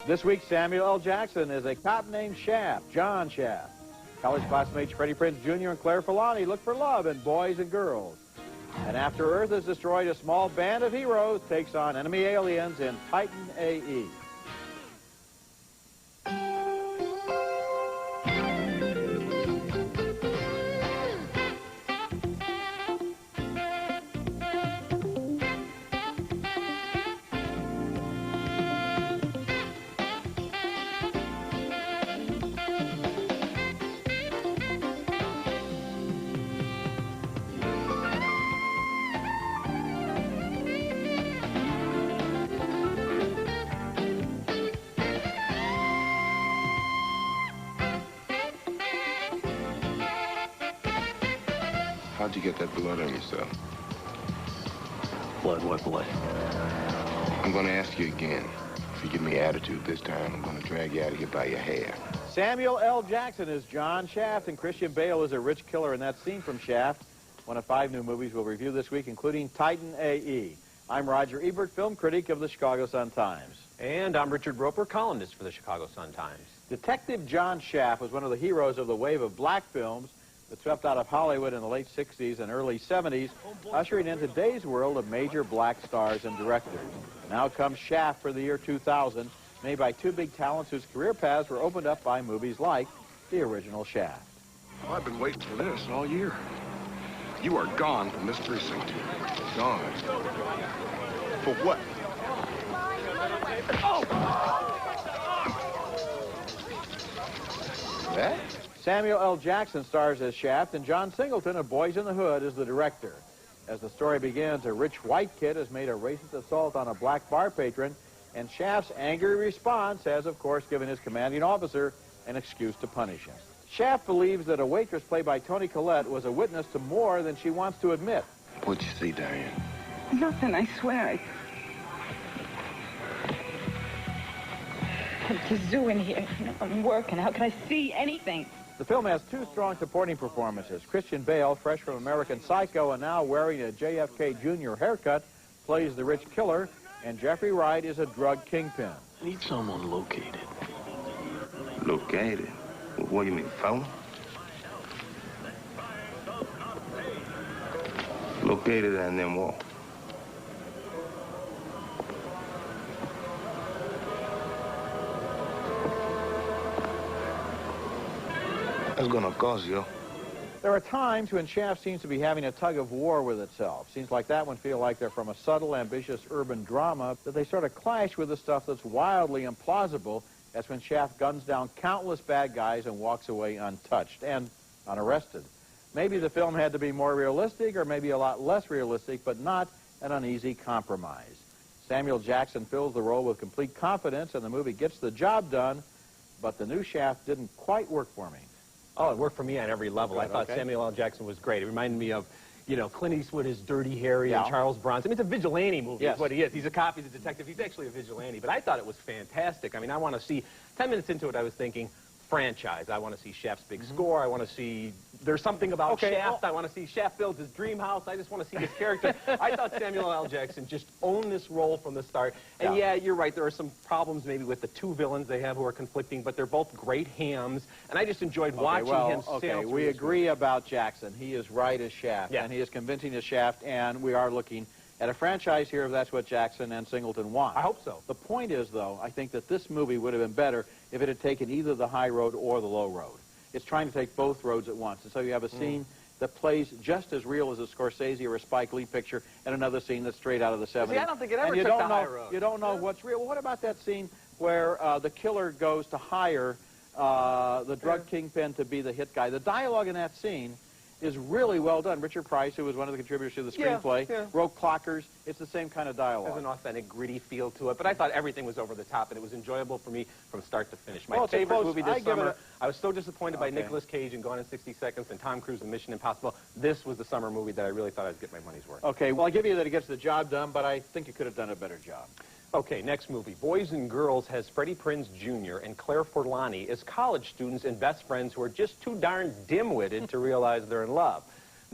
This week, Samuel L. Jackson is a cop named Shaft, John Shaft. College classmates Freddie Prinze Jr. and Claire Forlani look for love in Boys and Girls. And after Earth is destroyed, a small band of heroes takes on enemy aliens in Titan A.E. How'd you get that blood on yourself? Blood? What blood? I'm gonna ask you again. If you give me attitude this time, I'm gonna drag you out of here by your hair. Samuel L. Jackson is John Shaft, and Christian Bale is a rich killer in that scene from Shaft. One of 5 new movies we'll review this week, including Titan A.E. I'm Roger Ebert, film critic of the Chicago Sun-Times. And I'm Ebert Roeper, columnist for the Chicago Sun-Times. Detective John Shaft was one of the heroes of the wave of black films that swept out of Hollywood in the late 60s and early 70s, ushering in today's world of major black stars and directors. Now comes Shaft for the year 2000, made by 2 big talents whose career paths were opened up by movies like the original Shaft. Oh, I've been waiting for this all year. You are gone from this precinct. Gone. For what? Oh! That? Samuel L. Jackson stars as Shaft, and John Singleton of Boys in the Hood is the director. As the story begins, a rich white kid has made a racist assault on a black bar patron, and Shaft's angry response has, of course, given his commanding officer an excuse to punish him. Shaft believes that a waitress played by Toni Collette was a witness to more than she wants to admit. What'd you see, Diane? Nothing, I swear. It's a zoo in here. You know, I'm working. How can I see anything? The film has 2 strong supporting performances. Christian Bale, fresh from American Psycho and now wearing a JFK Jr. haircut, plays the rich killer, and Jeffrey Wright is a drug kingpin. I need someone located. Located? What do you mean, phone? Located and then what? That's gonna cost you. There are times when Shaft seems to be having a tug of war with itself. Scenes like that one feel like they're from a subtle, ambitious urban drama, that they sort of clash with the stuff that's wildly implausible. That's when Shaft guns down countless bad guys and walks away untouched and unarrested. Maybe the film had to be more realistic, or maybe a lot less realistic, but not an uneasy compromise. Samuel Jackson fills the role with complete confidence, and the movie gets the job done, but the new Shaft didn't quite work for me. Oh, it worked for me on every level. Good, I thought okay. Samuel L. Jackson was great. It reminded me of, you know, Clint Eastwood, his Dirty Harry, Yeah. and Charles Bronson. I mean, it's a vigilante movie, Yes. is what he is. He's a cop, he's a detective. He's actually a vigilante. But I thought it was fantastic. I mean, I want to see, 10 minutes into it, I was thinking, franchise. I want to see Shaft's big score. I want to see, there's something about Shaft. I want to see Shaft builds his dream house. I just want to see this character. I thought Samuel L. Jackson just owned this role from the start. And yeah, you're right. There are some problems maybe with the 2 villains they have who are conflicting, but they're both great hams. And I just enjoyed watching him sail through we this agree about Jackson. He is right as Shaft, and he is convincing as Shaft, and we are looking at a franchise here if that's what Jackson and Singleton want. I hope so. The point is, though, I think that this movie would have been better if it had taken either the high road or the low road. It's trying to take both roads at once. And so you have a scene that plays just as real as a Scorsese or a Spike Lee picture, and another scene that's straight out of the 70s. See, I don't think it ever and you took don't the know, high road. You don't know what's real. What about that scene where the killer goes to hire the drug kingpin to be the hit guy? The dialogue in that scene is really well done. Richard Price, who was one of the contributors to the screenplay, wrote Clockers. It's the same kind of dialogue. There's an authentic, gritty feel to it, but I thought everything was over the top, and it was enjoyable for me from start to finish. My favorite movie this summer, I was so disappointed by Nicolas Cage in Gone in 60 Seconds and Tom Cruise in Mission Impossible. This was the summer movie that I really thought I'd get my money's worth. Okay, well, I give you that it gets the job done, but I think you could have done a better job. Okay, next movie. Boys and Girls has Freddie Prinze Jr. and Claire Forlani as college students and best friends who are just too darn dim-witted to realize they're in love.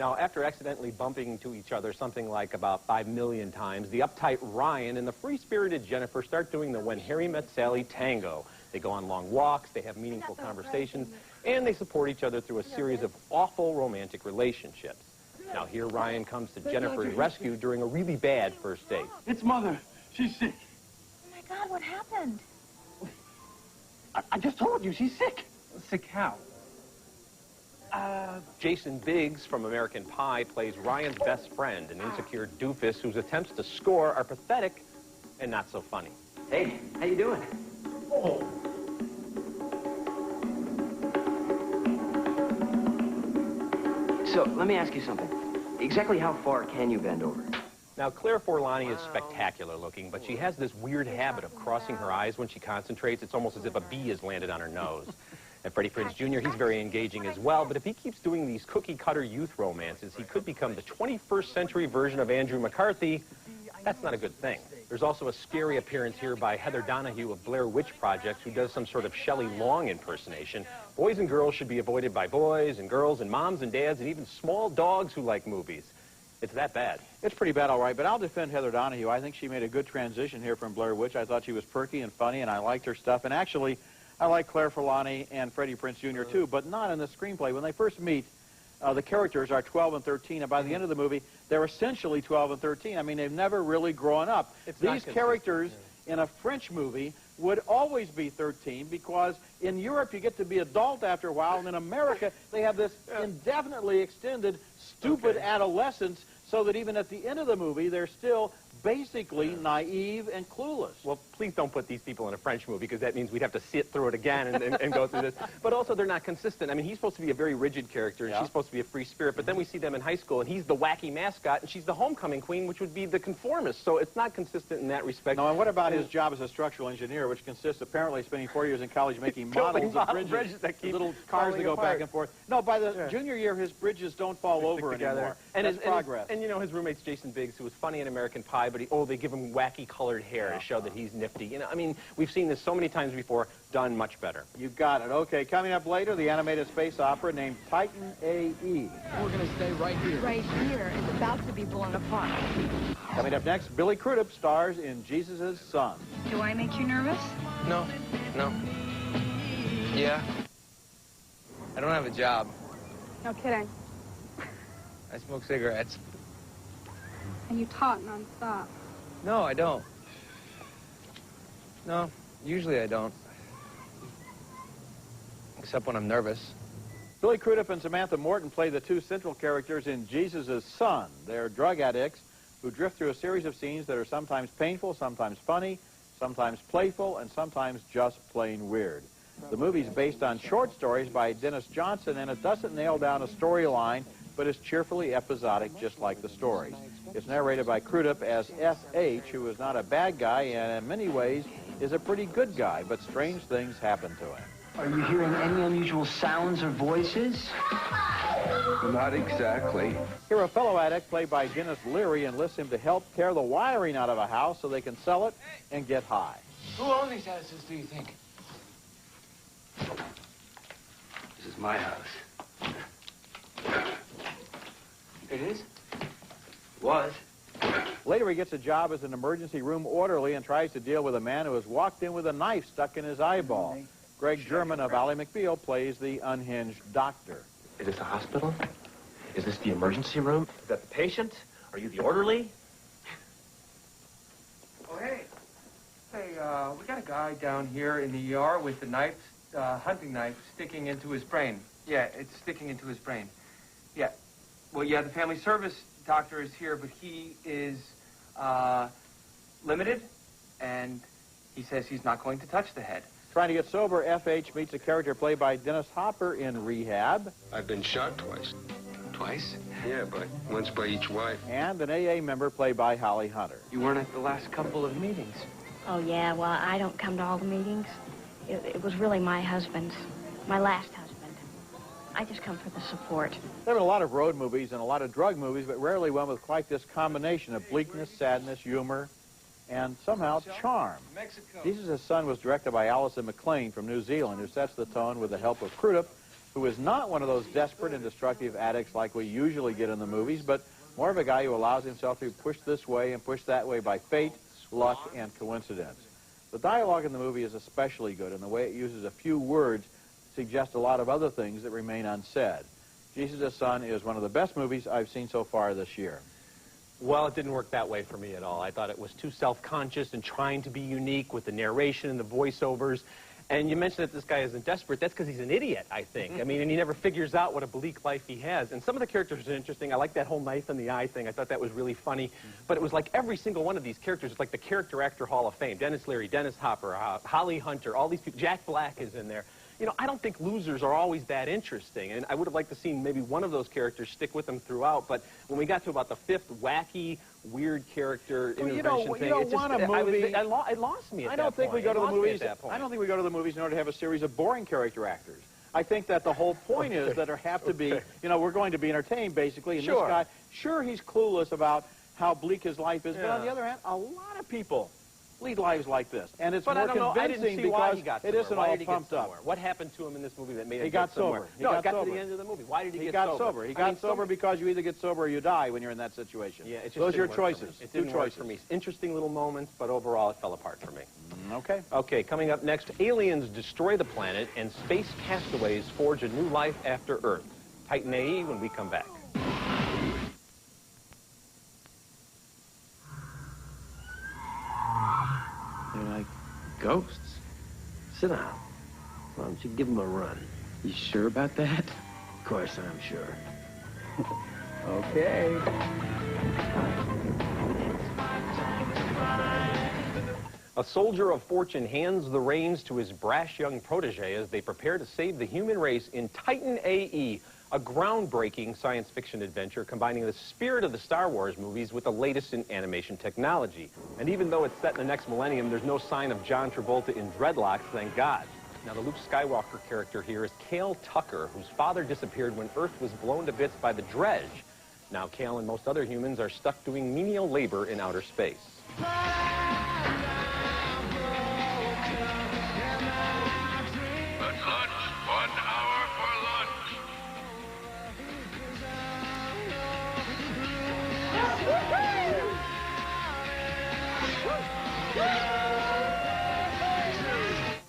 Now, after accidentally bumping into each other something like about 5 million times, the uptight Ryan and the free-spirited Jennifer start doing the When Harry Met Sally tango. They go on long walks, they have meaningful conversations, and they support each other through a series of awful romantic relationships. Now, here Ryan comes to Jennifer's rescue during a really bad first date. It's Mother. She's sick. Oh, my God, what happened? I just told you, she's sick. Sick how? Jason Biggs from American Pie plays Ryan's best friend, an insecure doofus whose attempts to score are pathetic and not so funny. Hey, how you doing? Oh. So, let me ask you something. Exactly how far can you bend over? Now, Claire Forlani is spectacular looking, but she has this weird habit of crossing her eyes when she concentrates. It's almost as if a bee has landed on her nose. And Freddie Prinze Jr., he's very engaging as well, but if he keeps doing these cookie-cutter youth romances, he could become the 21st century version of Andrew McCarthy. That's not a good thing. There's also a scary appearance here by Heather Donahue of Blair Witch Project, who does some sort of Shelley Long impersonation. Boys and girls should be avoided by boys and girls and moms and dads and even small dogs who like movies. It's that bad. It's pretty bad, all right, but I'll defend Heather Donahue. I think she made a good transition here from Blair Witch. I thought she was perky and funny, and I liked her stuff. And actually, I like Claire Forlani and Freddie Prinze Jr. too, but not in the screenplay. When they first meet, the characters are 12 and 13, and by the end of the movie, they're essentially 12 and 13. I mean, they've never really grown up. These characters in a French movie would always be 13 because in Europe you get to be adult after a while, and in America they have this indefinitely extended stupid adolescence, so that even at the end of the movie they're still basically naive and clueless. Well, please don't put these people in a French movie, because that means we'd have to sit through it again and go through this. But also, they're not consistent. I mean, he's supposed to be a very rigid character, and she's supposed to be a free spirit, but then we see them in high school, and he's the wacky mascot, and she's the homecoming queen, which would be the conformist. So it's not consistent in that respect. No, and what about his job as a structural engineer, which consists apparently spending 4 years in college making models of bridges that keep little cars that go back and forth. No, by the junior year, his bridges don't fall over anymore. And that's progress. And you know, his roommate's Jason Biggs, who was funny in American Pie, but they give him wacky colored hair to show that he's nifty. You know, I mean, we've seen this so many times before, done much better. You got it. Okay, coming up later, the animated space opera named Titan A.E. We're going to stay right here. Right here. It's about to be blown apart. Coming up next, Billy Crudup stars in Jesus' Son. Do I make you nervous? No. Yeah. I don't have a job. No kidding. I smoke cigarettes. And you talk nonstop. No, I don't. No, usually I don't. Except when I'm nervous. Billy Crudup and Samantha Morton play the two central characters in Jesus' Son. They're drug addicts who drift through a series of scenes that are sometimes painful, sometimes funny, sometimes playful, and sometimes just plain weird. The movie's based on short stories by Dennis Johnson, and it doesn't nail down a storyline, but is cheerfully episodic, just like the stories. It's narrated by Crudup as F.H., who is not a bad guy and in many ways is a pretty good guy, but strange things happen to him. Are you hearing any unusual sounds or voices? Not exactly. Here, a fellow addict played by Dennis Leary enlists him to help tear the wiring out of a house so they can sell it and get high. Who owns these houses, do you think? This is my house. It is? It was. Later, he gets a job as an emergency room orderly and tries to deal with a man who has walked in with a knife stuck in his eyeball. Greg German of Ally McBeal plays the unhinged doctor. Is this a hospital? Is this the emergency room? Is that the patient? Are you the orderly? Oh, hey. Hey, we got a guy down here in the ER with the knife, hunting knife, sticking into his brain. Yeah, it's sticking into his brain. Yeah. Well, yeah, the family service doctor is here, but he is limited, and he says he's not going to touch the head. Trying to get sober, F.H. meets a character played by Dennis Hopper in Rehab. I've been shot twice. Twice? Yeah, but once by each wife. And an AA member played by Holly Hunter. You weren't at the last couple of meetings. Oh, yeah, well, I don't come to all the meetings. It was really my husband's, my last husband. I just come for the support. There have been a lot of road movies and a lot of drug movies, but rarely one with quite this combination of bleakness, sadness, humor, and somehow charm. Jesus' Son was directed by Alison McLean from New Zealand, who sets the tone with the help of Crudup, who is not one of those desperate and destructive addicts like we usually get in the movies, but more of a guy who allows himself to be pushed this way and pushed that way by fate, luck, and coincidence. The dialogue in the movie is especially good, and the way it uses a few words suggests a lot of other things that remain unsaid. Jesus' Son is one of the best movies I've seen so far this year. Well, it didn't work that way for me at all. I thought it was too self-conscious and trying to be unique with the narration and the voiceovers. And you mentioned that this guy isn't desperate. That's because he's an idiot, I think. I mean, and he never figures out what a bleak life he has. And some of the characters are interesting. I like that whole knife in the eye thing. I thought that was really funny. But it was like every single one of these characters, it's like the Character Actor Hall of Fame. Dennis Leary, Dennis Hopper, Holly Hunter, all these people. Jack Black is in there. You know, I don't think losers are always that interesting, and I would have liked to see maybe one of those characters stick with them throughout, but when we got to about the fifth wacky, weird character intervention thing, it lost me at I don't think we go to the movies. I don't think we go to the movies in order to have a series of boring character actors. I think that the whole point is that there have to be, you know, we're going to be entertained, basically, and this guy, sure, he's clueless about how bleak his life is, but on the other hand, a lot of people lead lives like this, and it's more convincing because it isn't all pumped up. What happened to him in this movie that made him get somewhere? He got to the end of the movie. Why did he get sober? He got sober because you either get sober or you die when you're in that situation. Yeah, it just those are your choices. It didn't work for me. Interesting little moments, but overall it fell apart for me. Okay. Okay, coming up next, aliens destroy the planet and space castaways forge a new life after Earth. Titan AE when we come back. They're like ghosts. Sit down. Why don't you give them a run? You sure about that? Of course I'm sure. Okay. A soldier of fortune hands the reins to his brash young protege as they prepare to save the human race in Titan AE, a groundbreaking science fiction adventure combining the spirit of the Star Wars movies with the latest in animation technology. And even though it's set in the next millennium, there's no sign of John Travolta in dreadlocks, thank God. Now, the Luke Skywalker character here is Cale Tucker, whose father disappeared when Earth was blown to bits by the dredge. Now, Cale and most other humans are stuck doing menial labor in outer space.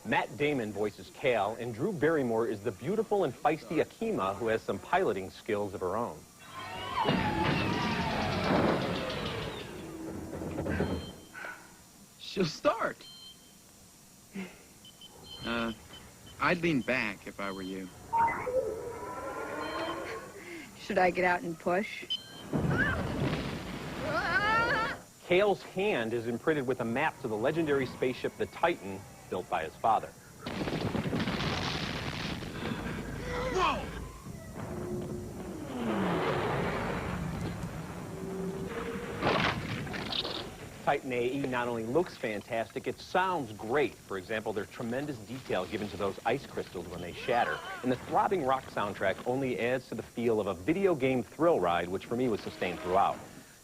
Matt Damon voices Cale, and Drew Barrymore is the beautiful and feisty Akima, who has some piloting skills of her own. She'll start. I'd lean back if I were you. Should I get out and push? Cale's hand is imprinted with a map to the legendary spaceship, the Titan, built by his father. Whoa! Titan AE not only looks fantastic, it sounds great. For example, there's tremendous detail given to those ice crystals when they shatter. And the throbbing rock soundtrack only adds to the feel of a video game thrill ride, which for me was sustained throughout.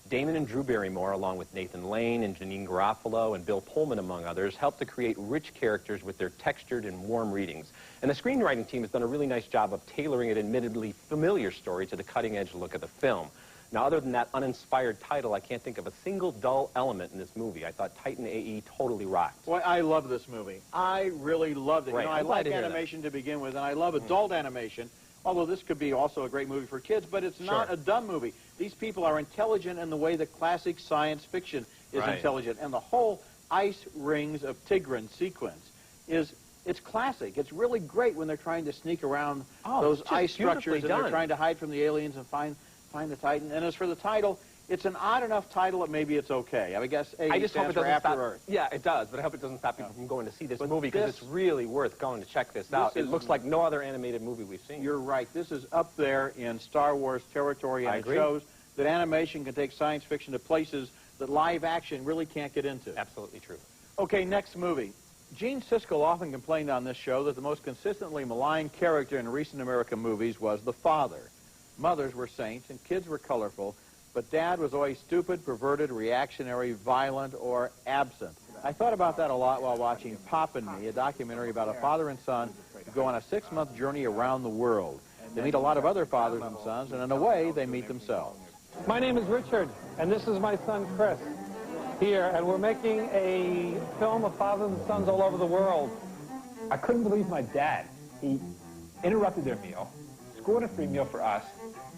Damon and Drew Barrymore, along with Nathan Lane and Janine Garofalo and Bill Pullman, among others, helped to create rich characters with their textured and warm readings. And the screenwriting team has done a really nice job of tailoring an admittedly familiar story to the cutting-edge look of the film. Now, other than that uninspired title, I can't think of a single dull element in this movie. I thought Titan AE totally rocked. Boy, I love this movie. I really loved it. Right. You know, I like animation to begin with, and I love adult animation. Although this could be also a great movie for kids, but it's not a dumb movie. These people are intelligent in the way that classic science fiction is intelligent. And the whole ice rings of Tigran sequence it's classic. It's really great when they're trying to sneak around those ice structures and they're trying to hide from the aliens and find the Titan. And as for the title, it's an odd enough title that maybe it's okay. I guess I just hope it doesn't stop. Earth. Yeah, it does, but I hope it doesn't stop people from going to see this movie because it's really worth going to check this out. It looks like no other animated movie we've seen. You're right. This is up there in Star Wars territory, and it shows that animation can take science fiction to places that live action really can't get into. Absolutely true. Okay, next movie. Gene Siskel often complained on this show that the most consistently maligned character in recent American movies was the father. Mothers were saints and kids were colorful, but Dad was always stupid, perverted, reactionary, violent, or absent. I thought about that a lot while watching Pop and Me, a documentary about a father and son go on a 6-month journey around the world. They meet a lot of other fathers and sons, and in a way, they meet themselves. My name is Richard, and this is my son, Chris, here, and we're making a film of fathers and sons all over the world. I couldn't believe my dad. He interrupted their meal, scored a free meal for us,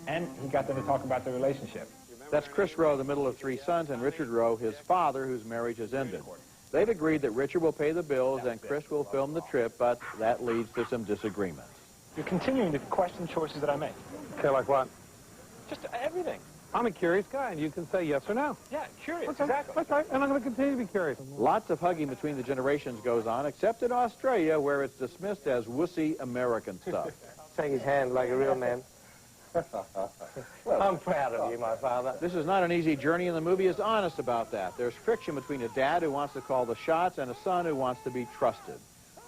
and he got them to talk about their relationship. That's Chris Rowe, the middle of 3 sons, and Richard Rowe, his father, whose marriage has ended. They've agreed that Richard will pay the bills and Chris will film the trip, but that leads to some disagreements. You're continuing to question choices that I make. Okay, like what? Just everything. I'm a curious guy, and you can say yes or no. Yeah, curious, Okay, exactly. that's right, and I'm going to continue to be curious. Lots of hugging between the generations goes on, except in Australia, where it's dismissed as wussy American stuff. Shake his hand like a real man. Well, I'm proud of you, my father. This is not an easy journey, and the movie is honest about that. There's friction between a dad who wants to call the shots and a son who wants to be trusted.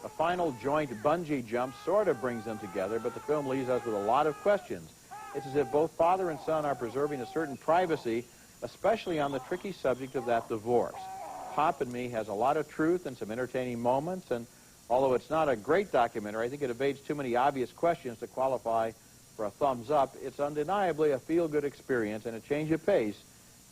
A final joint bungee jump sort of brings them together, but the film leaves us with a lot of questions. It's as if both father and son are preserving a certain privacy, especially on the tricky subject of that divorce. Pop and Me has a lot of truth and some entertaining moments, and although it's not a great documentary, I think it evades too many obvious questions to qualify for a thumbs up. It's undeniably a feel-good experience and a change of pace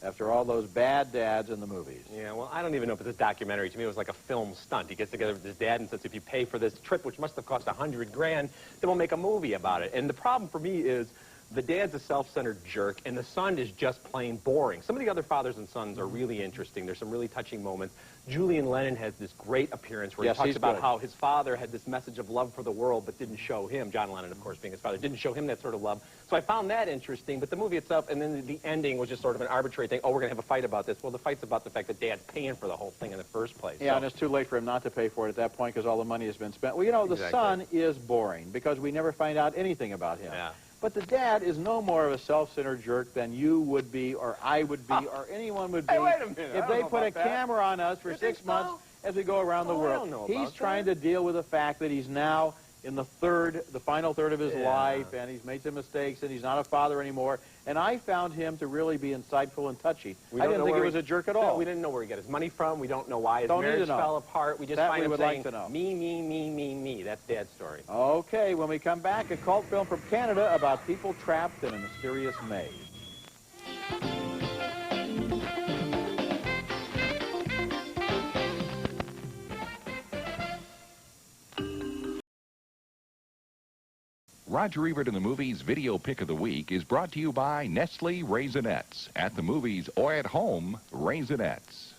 after all those bad dads in the movies. Yeah, well, I don't even know if it's a documentary. To me, it was like a film stunt. He gets together with his dad and says, if you pay for this trip, which must have cost $100 grand, then we'll make a movie about it. And the problem for me is the dad's a self-centered jerk, and the son is just plain boring. Some of the other fathers and sons are really interesting. There's some really touching moments. Julian Lennon has this great appearance where he talks about how his father had this message of love for the world but didn't show him, John Lennon, of course, being his father, didn't show him that sort of love. So I found that interesting, but the movie itself, and then the ending was just sort of an arbitrary thing. Oh, we're going to have a fight about this. Well, the fight's about the fact that Dad's paying for the whole thing in the first place. Yeah, and it's too late for him not to pay for it at that point because all the money has been spent. Well, you know, the son is boring because we never find out anything about him. Yeah. But the dad is no more of a self-centered jerk than you would be, or I would be, or anyone would be. Hey, wait a minute. If they put a camera on us for 6 months as we go around the world. He's trying to deal with the fact that he's now in the final third of his life, and he's made some mistakes, and he's not a father anymore. And I found him to really be insightful and touchy. I didn't think he was a jerk at all. We didn't know where he got his money from. We don't know why his marriage fell apart. We just find him saying, me, me, me, me, me. That's Dad's story. Okay, when we come back, a cult film from Canada about people trapped in a mysterious maze. Roger Ebert in the Movies Video Pick of the Week is brought to you by Nestle Raisinets. At the movies or at home, Raisinets.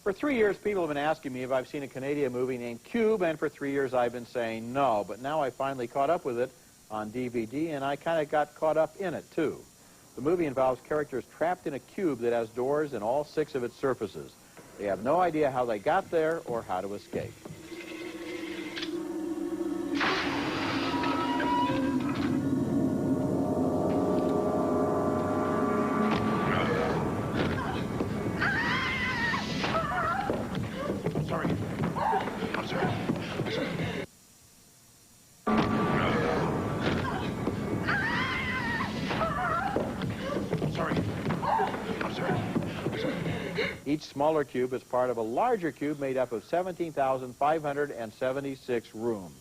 For 3 years, people have been asking me if I've seen a Canadian movie named Cube, and for 3 years I've been saying no. But now I finally caught up with it on DVD, and I kind of got caught up in it, too. The movie involves characters trapped in a cube that has doors in all 6 of its surfaces. They have no idea how they got there or how to escape. Each smaller cube is part of a larger cube made up of 17,576 rooms.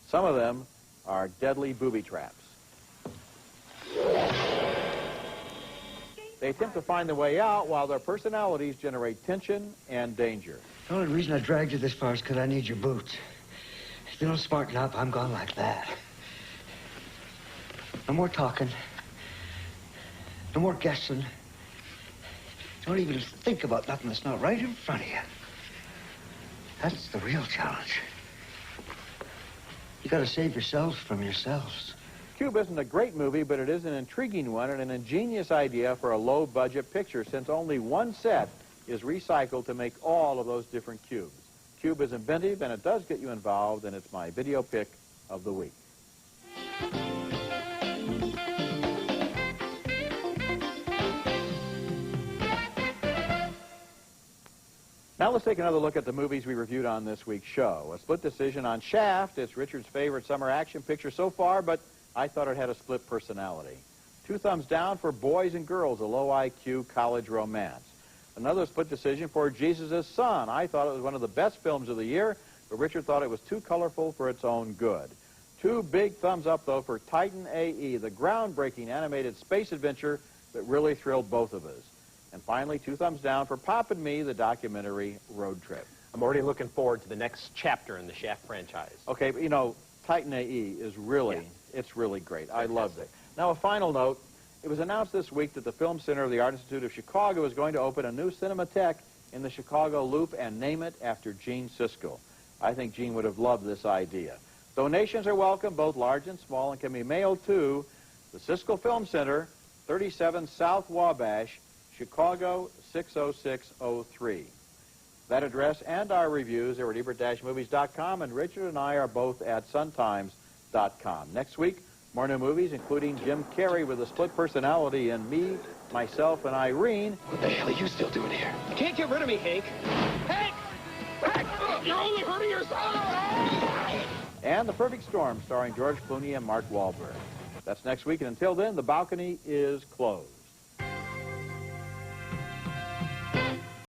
Some of them are deadly booby traps. They attempt to find their way out while their personalities generate tension and danger. The only reason I dragged you this far is because I need your boots. If you don't smarten up, I'm gone like that. No more talking. No more guessing. Don't even think about nothing that's not right in front of you. That's the real challenge. You gotta save yourselves from yourselves. Cube isn't a great movie, but it is an intriguing one and an ingenious idea for a low-budget picture, since only one set is recycled to make all of those different cubes. Cube is inventive, and it does get you involved, and it's my video pick of the week. Now let's take another look at the movies we reviewed on this week's show. A split decision on Shaft. It's Richard's favorite summer action picture so far, but I thought it had a split personality. 2 thumbs down for Boys and Girls, a low IQ college romance. Another split decision for Jesus' Son. I thought it was one of the best films of the year, but Richard thought it was too colorful for its own good. 2 big thumbs up, though, for Titan AE, the groundbreaking animated space adventure that really thrilled both of us. And finally, 2 thumbs down for Pop and Me, the documentary Road Trip. I'm already looking forward to the next chapter in the Shaft franchise. Okay, but, you know, Titan AE is really, it's really great. I loved it. Now, a final note. It was announced this week that the Film Center of the Art Institute of Chicago is going to open a new cinematheque in the Chicago Loop and name it after Gene Siskel. I think Gene would have loved this idea. Donations are welcome, both large and small, and can be mailed to the Siskel Film Center, 37 South Wabash, Chicago 60603. That address and our reviews are at Ebert-movies.com, and Richard and I are both at suntimes.com. Next week, more new movies, including Jim Carrey with a split personality in Me, Myself, and Irene. What the hell are you still doing here? You can't get rid of me, Hank. Hank! Hank! You're only hurting yourself! And The Perfect Storm, starring George Clooney and Mark Wahlberg. That's next week, and until then, the balcony is closed.